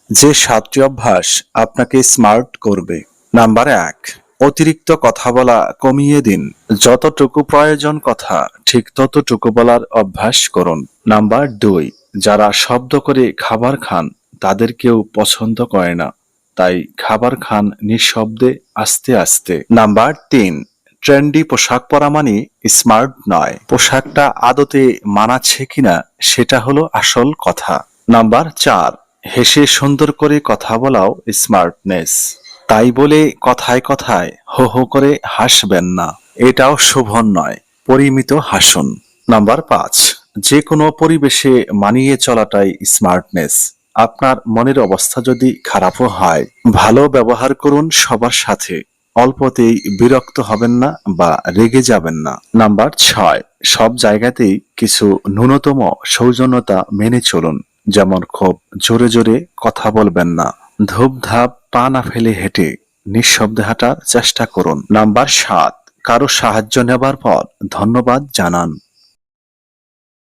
যে 7টি অভ্যাস আপনাকে স্মার্ট করবে। নাম্বার 1, অতিরিক্ত কথা বলা কমিয়ে দিন। যতটুকু প্রয়োজন কথা ঠিক ততটুকু বলার অভ্যাস করুন। নাম্বার 2, যারা শব্দ করে খাবার খান তাদের কেউ পছন্দ করে না, তাই খাবার খান নিঃশব্দে আস্তে আস্তে। নাম্বার 3, ট্রেন্ডি পোশাক পরা মানে স্মার্ট নয়, পোশাকটা আদতে মানাচ্ছে কিনা সেটা হলো আসল কথা। নাম্বার 4, হেসে সুন্দর করে কথা বলাও স্মার্টনেস। তাই বলে কথায় কথায় হো হো করে হাসবেন না, এটাও শোভন নয়, পরিমিত হাসুন। নাম্বার 5, যে কোনো পরিবেশে মানিয়ে চলাটাই স্মার্টনেস। আপনার মনের অবস্থা যদি খারাপও হয়, ভালো ব্যবহার করুন সবার সাথে, অল্পতেই বিরক্ত হবেন না বা রেগে যাবেন না। নাম্বার 6, সব জায়গাতেই কিছু ন্যূনতম সৌজন্যতা মেনে চলুন, যেমন খুব জোরে জোরে কথা বলবেন না, ধূপধাপ পা না ফেলে হেঁটে নিঃশব্দে হাঁটার চেষ্টা করুন। নাম্বার 7, কারো সাহায্য নেবার পর ধন্যবাদ জানান।